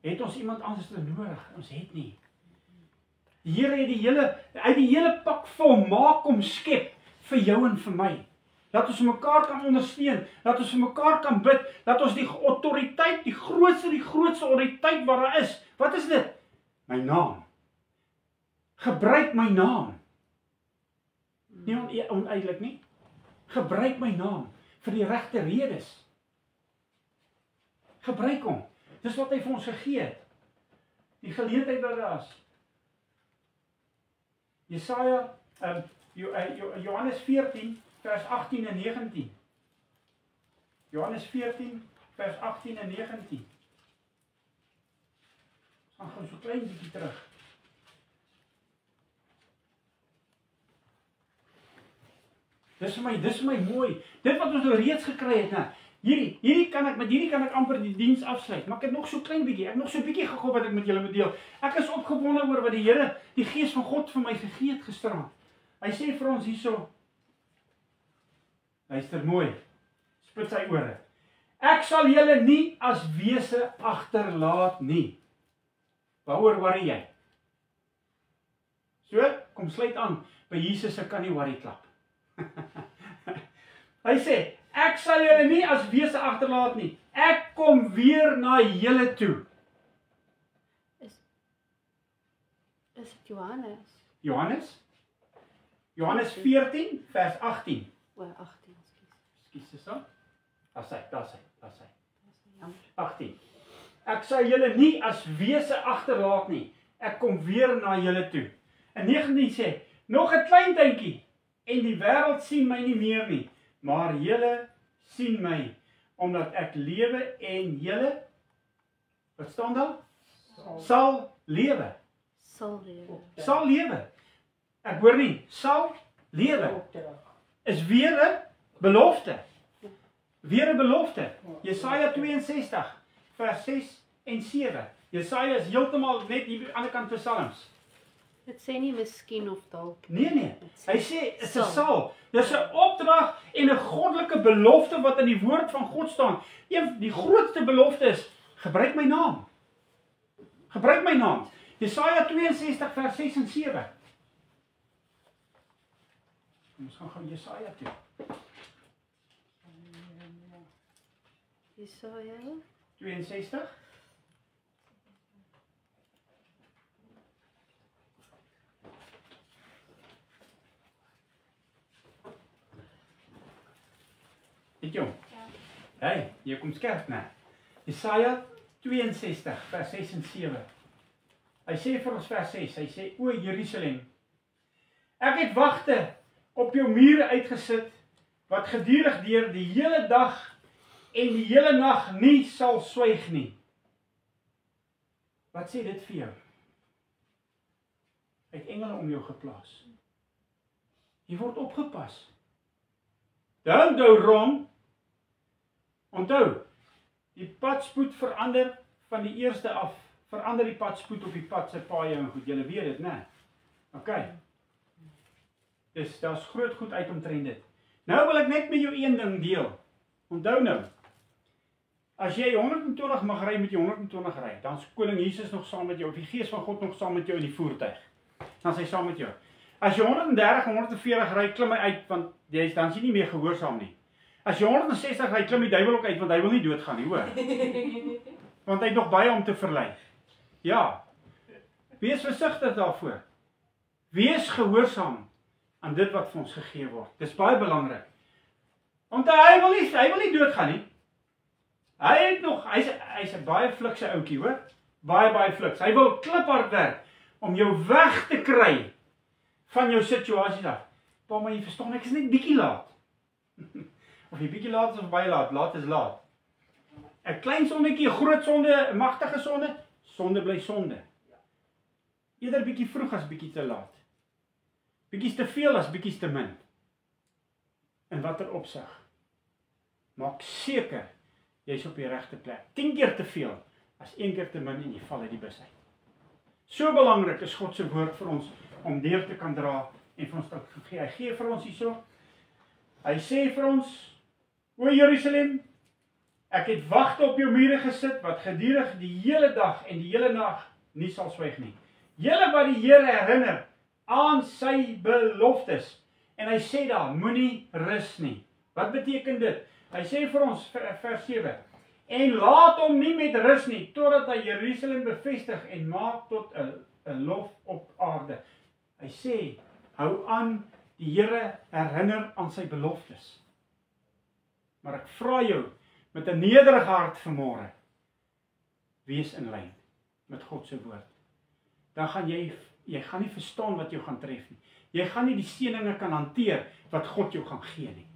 Het ons iemand anders nodig? Ons het nie. Die Here het die hele pak volmaak kom skep vir jou en vir my. Dat ons mekaar kan ondersteun, dat ons vir mekaar kan bid, dat ons die autoriteit, die grootste autoriteit wat daar is. Wat is dit? My naam. Gebruik my naam. Nie oneidelik nie. Gebruik my naam vir die regte redes. Gebruik hom. Dis wat hy vir ons gegee het. Die geleentheid wat daar is. Jesaja, Johannes 14 vers 18 en 19. Johannes 14 vers 18 en 19. Ons gaan so klein bietjie terug. Dis vir my mooi. Dit wat ons nou reeds gekry het, né? Hierdie kan ek amper die diens afsluit, maar ek het nog so klein bietjie. Ek het nog so 'n bietjie gegou wat ek met julle moet deel. Ek is opgewonde oor wat die Here, die Gees van God vir my gegee het gisterand. Hy sê vir ons hierso. Luister mooi. Spit sy ore. Ek sal julle nie as wese agterlaat nie. Waaroor worry jy? So, kom sluit aan by Jesus se kan nie worry klap. Hy sê, ek sal julle nie as wese agterlaat nie. Ek kom weer na julle toe. Is dit Johannes? Johannes 14 vers 18. O, 18, Ekskuus, is dit? Daar sy. jammer. 18. Ek sal julle nie as wese agterlaat nie. Ek kom weer na julle toe. En 19 sê, nog 'n klein tydjie en die wêreld sien my nie meer nie, maar julle sien my, omdat ek lewe en julle, wat staan daar? Sal lewe. Sal lewe. Ek hoor nie, sal lewe. Is weer 'n belofte. Jesaja 62 vers 6 en 7. Jesaja is heeltemal net hier aan die ander kant van Psalms. Dit sê nie miskien of dalk. Nee. Hy sê, is 'n sal. Dis 'n opdrag en 'n goddelike belofte wat in die woord van God staan. Die grootste belofte is, gebruik my naam. Gebruik my naam. Jesaja 62 vers 6 en 7. Ons gaan gou Jesaja toe. Jesaja 62. Het jy hom? Hey, jy kom skerp, né? Jesaja 62 vers 6 en 7. Hy sê vir ons vers 6, hy sê: O Jerusalem, ek het wagte op jou mure uitgesit, wat gedurig deur die hele dag en die hele nag nie sal swyg nie. Wat sê dit vir jou? Hy het engele om jou geplaas. Jy word opgepas. Don't go wrong. Onthou, die padspoed verander van die eerste af, verander die padspoed op die pad se paaie en goed. Julle weet dit, né? OK. Dus daar's groot goed uit omtrent dit. Nou wil ek net met jou een ding deel. Onthou nou, as jy 120 mag ry, moet jy 120 ry. Dan is koning Jesus nog saam met jou, of die Gees van God nog saam met jou in die voertuig. Dan is hy saam met jou. As jy 130, 140 ry, klim hy uit, want dan is jy nie meer gehoorsaam nie. As jy 160 ry, klim die duiwel ook uit, want hy wil nie doodgaan nie, hoor. Want hy het nog baie om te verlei. Ja, wees versigtig daarvoor. Wees gehoorsaam aan dit wat vir ons gegee word. Dis baie belangrik. Want hy wil nie doodgaan nie. Hy's 'n baie flikse ouetjie, hoor. Baie fliks. Hy wil kliphard werk om jou weg te kry van jou situasie af. Maar jy verstaan, ek is net bietjie laat. Of jy bietjie laat is of baie laat, laat is laat. 'n klein sondetjie, 'n groot sonde, 'n magtige sonde, sonde bly sonde. Eerder bietjie vroeg as bietjie te laat. Bietjies te veel as bietjies te min. In watter opsig? Maak seker jy's op die regte plek. 10 keer te veel as 1 keer te min en jy val uit die bus uit. So belangrik is God se woord vir ons om deur te kan dra en vir ons te gee. Hy gee vir ons hierso. Hy sê vir ons: O Jerusalem, ek het wagte op jou mure gesit wat gedurig die hele dag en die hele nag nie sal swyg nie. Julle wat die Here herinner aan sy beloftes. En hy sê daar, moenie rus nie. Wat beteken dit? Hy sê vir ons, vers 7, en laat hom nie met rus nie, totdat hy Jerusalem bevestig en maak tot 'n lof op aarde. Hy sê, hou aan, die Here herinner aan sy beloftes. Maar ek vra jou, met 'n nederige hart vanmôre, wees in lyn met God se woord. Dan gaan jy gaan nie verstaan wat jou gaan tref nie. Jy gaan nie die seëninge kan hanteer wat God jou gaan gee nie.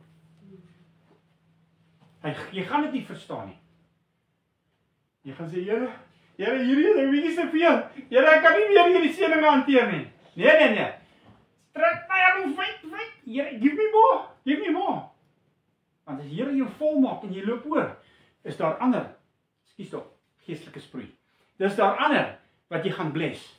Jy gaan dit nie verstaan nie. Jy gaan sê, Here, hierdie is 'n bietjie te veel. Here, ek kan nie meer hierdie seëninge hanteer nie. Nee. Trek my aan, wait. Here, give me more. Want as die Here jou volmaak en jy loop oor, is daar ander, geestelike sproei. Dis daar ander wat jy gaan bless.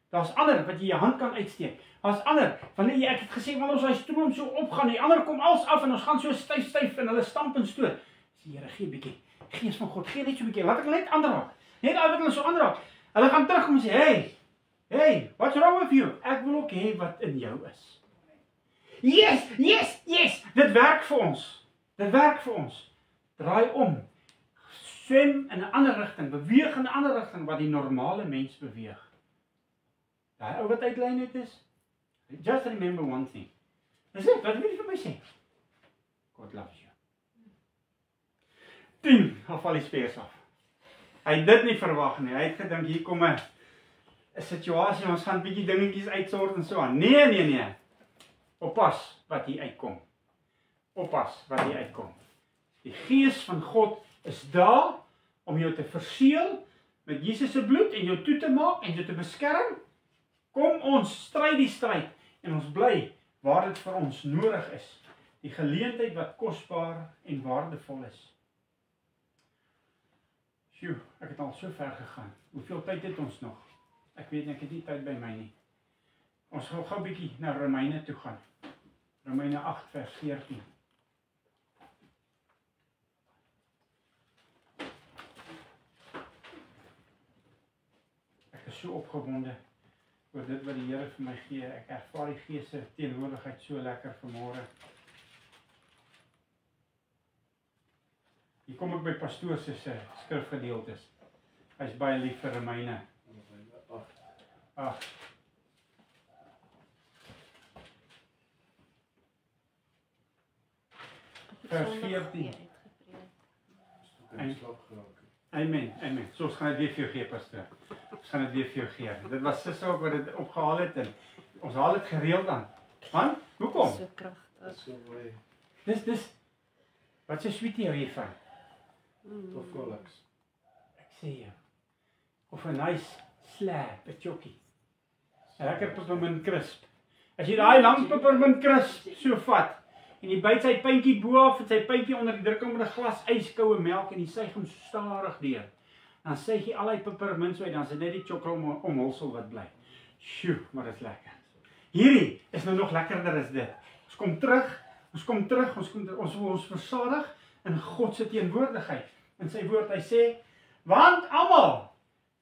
Daar's ander wat jy jou hand kan uitsteek. Daar's ander, wanneer ek het gesê, wanneer ons daai stroom so opgaan, die ander kom als af en ons gaan so styf en hulle stamp en stoot. Sê Here, gee 'n bietjie. Gees van God, gee net so 'n bietjie. Laat ek net aanraak. Net daai wat hulle so aanraak. Hulle gaan terugkom en sê, hey, what's wrong with you? Ek wil ook hê wat in jou is. Yes. Dit werk vir ons. Draai om. Swem in 'n ander rigting, beweeg in 'n ander rigting wat die normale mens beweeg. Daai ou wat uitlyn het is, just remember one thing. Dis dit, wat wil jy vir my sê? God loves you. 10, dan val die speers af. Hy het dit nie verwag nie, hy het gedink, hier kom 'n situasie, ons gaan bietjie dingetjies uitsort en so aan. Nee. Oppas wat hier uitkom. Die Gees van God is daar om jou te verseël met Jesus se bloed en jou toe te maak en jou te beskerm. Kom ons stry die stryd en ons bly waar dit vir ons nodig is. Die geleentheid wat kosbaar en waardevol is. Sjoe, ek het al so ver gegaan. Hoeveel tyd het ons nog? Ek weet nie, ek het nie tyd by my nie. Ons gaan gou 'n bietjie na Romeine toe gaan. Romeine 8 vers 14. Ek is so opgewonde oor dit wat die Here vir my gee. Ek ervaar die Gees se teenwoordigheid so lekker vanmôre. Hier kom ek by pastoor se skrifgedeeltes. Hy's baie lief vir Romeine. vers 14. Amen, amen. So ons gaan dit weer vir jou gee, pastoor. Ons gaan dit weer vir jou gee. Dit was sister ook wat dit opgehaal het en ons haal dit gereeld aan. Man, hoekom? So kragtig. So mooi. Dis wat se sweetie hou jy van? Of Felix. Ek sê jou. Of 'n nice slab, 'n chokkie. 'n Lekker peppermint crisp. As jy daai lang peppermint crisp so vat en jy byt sy puntjie bo af en sy puntjie onder die druk om met 'n glas yskoue melk en jy suig hom stadig deur. Dan suig jy al die peppermint so uit, dan is dit net die chocolate omhulsel wat bly. Sjoe, maar dit is lekker. Hierdie is nou nog lekkerder as dit. Ons kom terug, ons versadig in God se teenwoordigheid. In sy woord, hy sê, want almal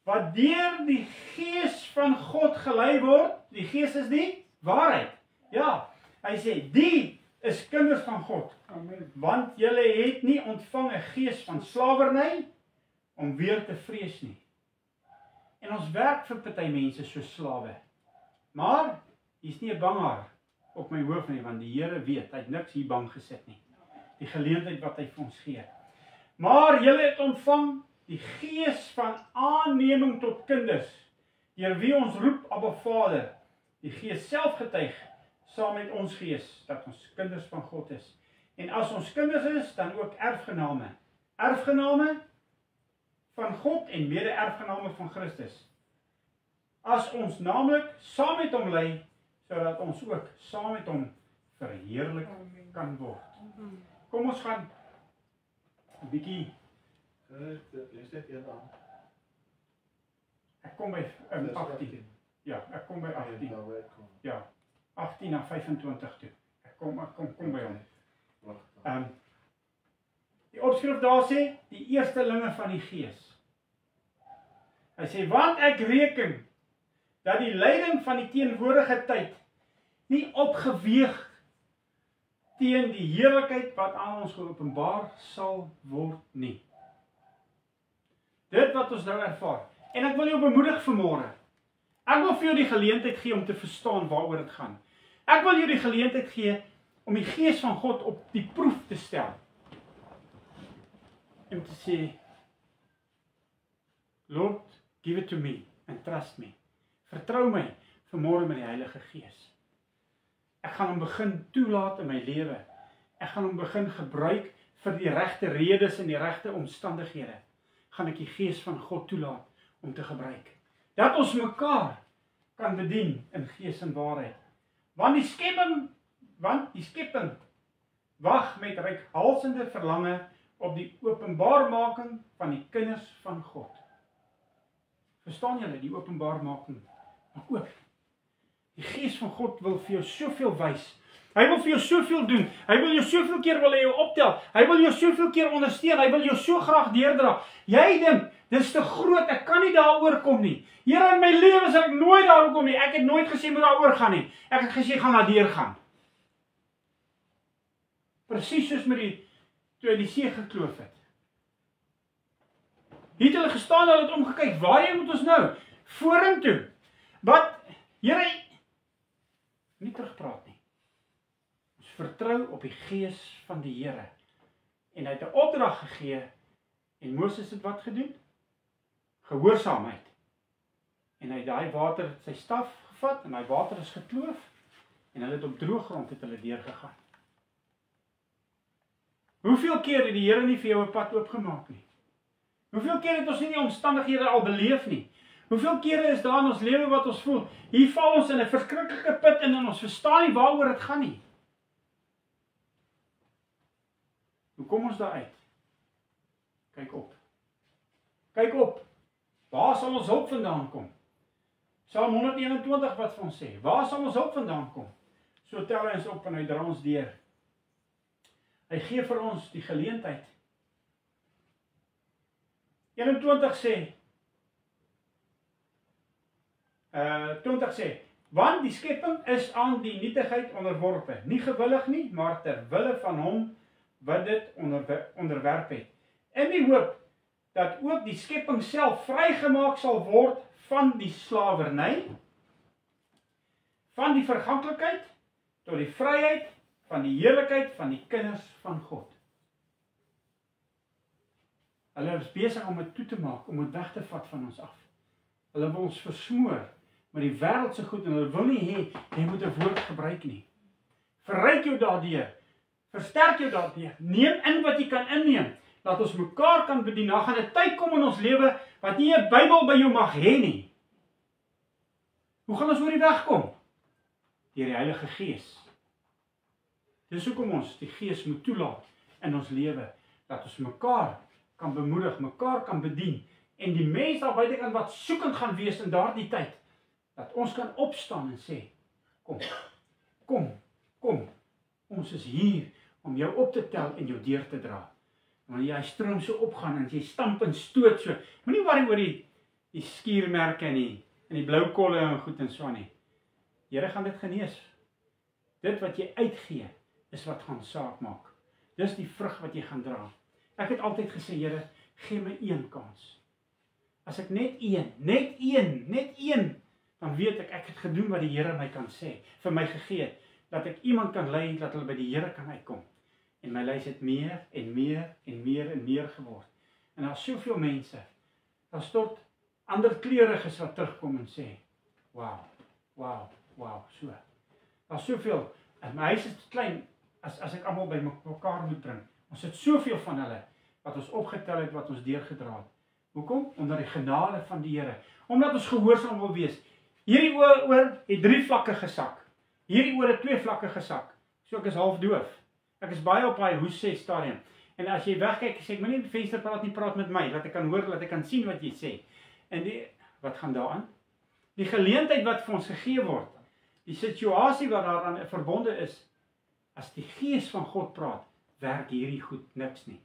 wat deur die Gees van God gelei word, die Gees is die waarheid. Ja, hy sê, die is kinders van God. Amen. Want julle het nie ontvang 'n gees van slawerny om weer te vrees nie. En ons werk vir party mense so slawe. Maar hier's nie 'n banghaar op my hoof nie, want die Here weet, hy het niks hier bang gesit nie. Die geleentheid wat hy vir ons gee. Maar julle het ontvang die gees van aanneming tot kinders, deur wie ons roep, Abba Vader. Die Gees self getuig saam met ons gees dat ons kinders van God is. En as ons kinders is, dan ook erfgename. Erfgename van God en mede-erfgename van Christus. As ons naamlik saam met hom ly, sodat ons ook saam met hom verheerlik kan word. Kom ons gaan 'n bietjie. Lees net een aan. Ek kom by 18. Ja, ek kom by 18. Ja, 18 na 25 toe. Ek kom by hom. Die opskrif daar sê, die eerstelinge van die Gees. Hy sê, want ek reken dat die lyding van die teenwoordige tyd nie opgeweeg teen die heerlikheid wat aan ons geopenbaar sal word nie. Dit wat ons nou ervaar. En ek wil jou bemoedig vanmôre. Ek wil vir jou die geleentheid gee om te verstaan waaroor dit gaan. Ek wil jou die geleentheid gee om die Gees van God op die proef te stel. En te sê, Lord, give it to me and trust me. Vertrou my vanmôre met die Heilige Gees. Ek gaan hom begin toelaat in my lewe. Ek gaan hom begin gebruik vir die regte redes en die regte omstandighede. Gaan ek die Gees van God toelaat om te gebruik. Dat ons mekaar kan bedien in gees en waarheid. Want die skepping wag met reikhalsende verlange op die openbaarmaking van die kinders van God. Verstaan julle die openbaarmaking? Maar ook die Gees van God wil vir jou soveel wys. Hy wil vir jou soveel doen. Hy wil jou soveel keer wil hy jou optel. Hy wil jou soveel keer ondersteun. Hy wil jou so graag deurdra. Jy dink, dis te groot, ek kan nie daaroor kom nie. Here, in my lewe sal ek nooit daaroor kom nie. Ek het nooit gesê moet daaroor gaan nie. Ek het gesê gaan daar deur gaan. Presies soos met toe hy die see gekloof het. Hier het hulle gestaan, hulle het omgekyk, waarheen moet ons nou? Vorentoe. Wat? Here, nie terugpraat nie. Ons vertrou op die Gees van die Here. En hy het 'n opdrag gegee, en Moses het wat gedoen? Gehoorsaamheid. En hy het daai water, sy staf gevat, en daai water is gekloof, en hulle het op droë grond het hulle deurgegaan. Hoeveel keer het die Here nie vir jou 'n pad oopgemaak nie? Hoeveel keer het ons nie die omstandighede al beleef nie? Hoeveel kere is daar in ons lewe wat ons voel, hier val ons in 'n verskriklike put in en ons verstaan nie waaroor dit gaan nie. Hoe kom ons daar uit? Kyk op. Kyk op. Waar sal ons hulp vandaan kom? Psalm 121 wat vir ons sê, waar sal ons hulp vandaan kom? So tel hy ons op en hy dra ons deur. Hy gee vir ons die geleentheid. 21 sê, 20 sê, want die skepping is aan die nietigheid onderworpe, nie gewillig nie, maar ter wille van hom wat dit onderwerp het. In die hoop dat ook die skepping self vrygemaak sal word van die slawerny, van die verganklikheid tot die vryheid van die heerlikheid van die kinders van God. Hulle is besig om dit toe te maak, om dit weg te vat van ons af. Hulle wil ons versmoor met die wêreldse goed en hulle wil nie hê jy moet 'n woord gebruik nie. Verryk jou daardeur. Versterk jou daardeur. Neem in wat jy kan inneem. Laat ons mekaar kan bedien. Dan gaan 'n tyd kom in ons lewe wat nie 'n Bybel by jou mag hê nie. Hoe gaan ons oor die weg kom? Deur die Heilige Gees. Dis hoekom ons die Gees moet toelaat in ons lewe, dat ons mekaar kan bemoedig, mekaar kan bedien, en die mense daar buitekant wat soekend gaan wees in daardie tyd, dat ons kan opstaan en sê, kom, ons is hier om jou op te tel en jou deur te dra. Wanneer jy stroom so opgaan en jy stamp en stoot so, moenie worry oor die skuurmerke en die blou kolle en goed en so nie. Here gaan dit genees. Dit wat jy uitgee, is wat gaan saak maak. Dis die vrug wat jy gaan dra. Ek het altyd gesê, Here, gee my een kans. As ek net een, dan weet ek het gedoen wat die Here my kan sê, vir my gegee het, dat ek iemand kan lei, dat hulle by die Here kan uitkom. En my lys het meer en meer geword. En daar is soveel mense, daar's tot ander kleuriges wat terugkom en sê, wow, so. Daar's soveel, en my huis is klein, as ek almal by mekaar moet bring. Ons het soveel van hulle, wat ons opgetel het, wat ons deurgedra het. Hoekom? Onder die genade van die Here. Omdat ons gehoorsaam wil wees. Hierdie oor het 3 vlakke gesak. Hierdie oor het 2 vlakke gesak. So ek is half doof. Ek is baie op daai hoes 6 stadium. En as jy wegkyk, sê ek, moenie in die venster praat met my, laat ek kan hoor, laat ek kan sien wat jy sê. En wat gaan daaraan? Die geleentheid wat vir ons gegee word, die situasie wat daaraan verbonde is, as die Gees van God praat, werk hierdie goed niks nie.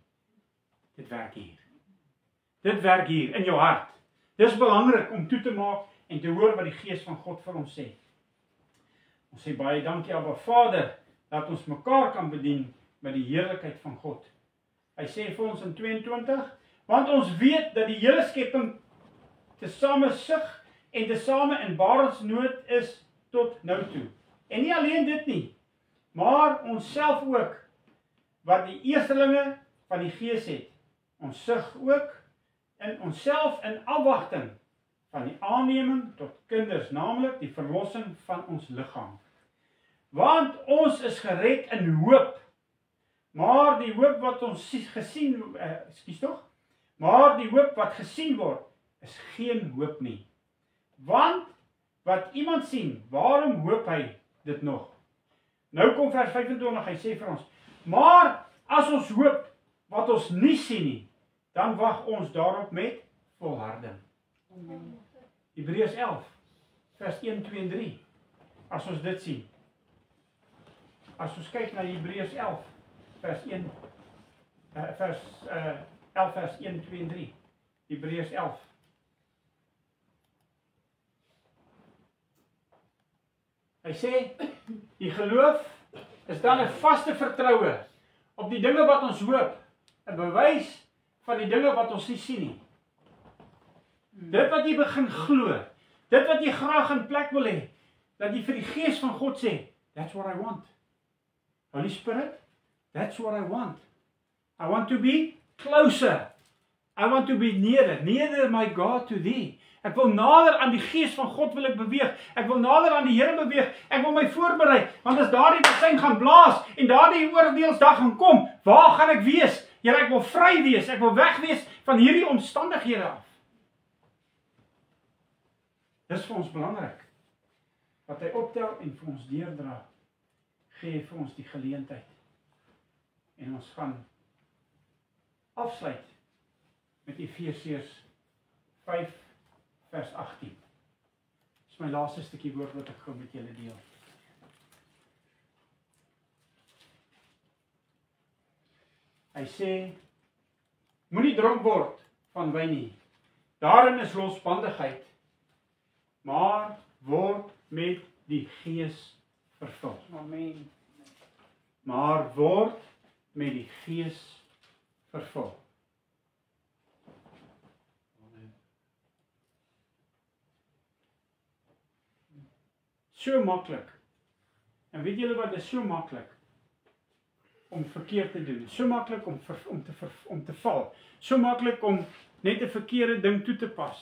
Dit werk hier. Dit werk hier, in jou hart. Dis belangrik om toe te maak en te hoor wat die Gees van God vir ons sê. Ons sê baie dankie, Abba Vader, dat ons mekaar kan bedien met die heerlikheid van God. Hy sê vir ons in 22, want ons weet dat die hele skepping tesame sug en tesame in barensnood is tot nou toe. En nie alleen dit nie, maar ons self ook, wat die eerstelinge van die Gees het. Ons sug ook in onsself in afwagting van die aanneming tot kinders, naamlik die verlossing van ons liggaam. Want ons is gered in hoop, maar die hoop wat ons maar die hoop wat gesien word, is geen hoop nie. Want wat iemand sien, waarom hoop hy dit nog? Nou kom vers 25, hy sê vir ons, maar as ons hoop wat ons nie sien nie, dan wag ons daarop met volharding. Hebreërs 11, vers 1, 2 en 3. As ons dit sien. As ons kyk na Hebreërs 11, vers 1, vers 11, vers 1, 2 en 3. Hebreërs 11. Hy sê, die geloof is dan 'n vaste vertroue op die dinge wat ons hoop, 'n bewys van die dinge wat ons nie sien nie. Dit wat jy begin glo, dit wat jy graag in plek wil hê, dat jy vir die Gees van God sê, that's what I want. Holy Spirit, that's what I want. I want to be closer. I want to be nearer my God to thee. Ek wil nader aan die Gees van God wil ek beweeg. Ek wil nader aan die Here beweeg. Ek wil my voorberei, want as daardie bassein gaan blaas en daardie oordeelsdag gaan kom, waar gaan ek wees? Here, ek wil vry wees. Ek wil weg wees van hierdie omstandighede af. Dis vir ons belangrik. Wat hy optel en vir ons deurdra, gee vir ons die geleentheid. En ons gaan afsluit met Efesiërs 5 vers 18. Dis my laaste stukkie woord wat ek gou met julle deel. Hy sê, moenie dronk word van wyn nie. Daarin is losbandigheid, maar word met die Gees vervul. Amen. Maar word met die Gees vervul. So maklik. En weet julle wat, is so maklik. om verkeerd te doen. So maklik om te val. So maklik om net 'n verkeerde ding toe te pas.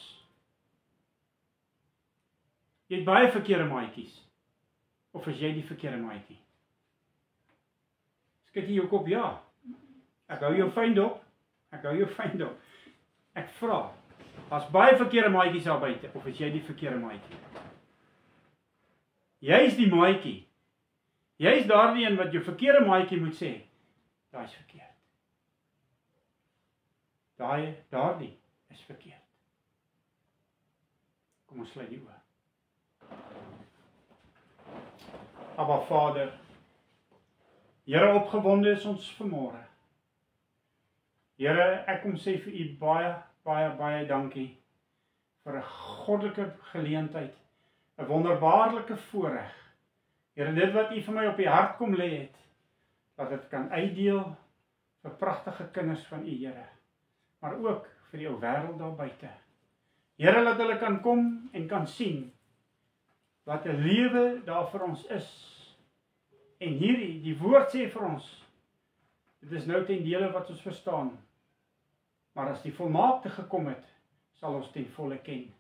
Jy het baie verkeerde maatjies. Of is jy die verkeerde maatjie? Skud jy jou kop? Ja. Ek hou jou fyn dop. Ek vra, as baie verkeerde maatjies daar buite, of is jy die verkeerde maatjie? Jy is die maatjie. Jy is daardie een wat jou verkeerde maatjie moet sê, daai is verkeerd. Daardie is verkeerd. Kom ons sluit die oë. Aba Vader, Here, opgewonde is ons vanmôre. Here, ek kom sê vir U baie dankie vir 'n goddelike geleentheid, 'n wonderbaarlike voorreg. Here, dit wat U vir my op die hart kom lê het, dat dit kan uitdeel vir pragtige kinders van U, Here, maar ook vir die ou wêreld daar buite. Here, laat hulle kan kom en kan sien wat 'n lewe daar vir ons is. En hierdie, die woord sê vir ons, dit is nou ten dele wat ons verstaan, maar as die volmaakte gekom het, sal ons ten volle ken.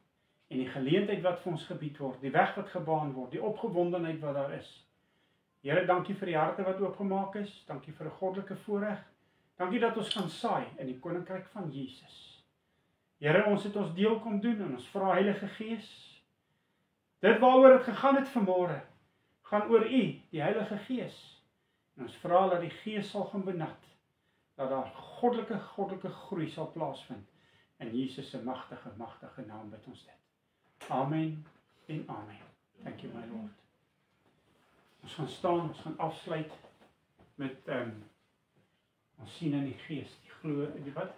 En die geleentheid wat vir ons gebied word, die weg wat gebaan word, die opgewondenheid wat daar is. Here, dankie vir die harte wat oopgemaak is, dankie vir 'n goddelike voorreg, dankie dat ons kan saai in die koninkryk van Jesus. Here, ons het ons deel kom doen en ons vra Heilige Gees, dit waaroor het gegaan het vanmôre, gaan oor U, die Heilige Gees. En ons vra dat die Gees sal gaan benut, dat daar goddelike groei sal plaasvind. In Jesus se magtige naam bid ons dit. Amen en amen. Thank you, my Lord. Ons gaan staan, ons gaan afsluit met ons sien in die Gees, die glo, die wat?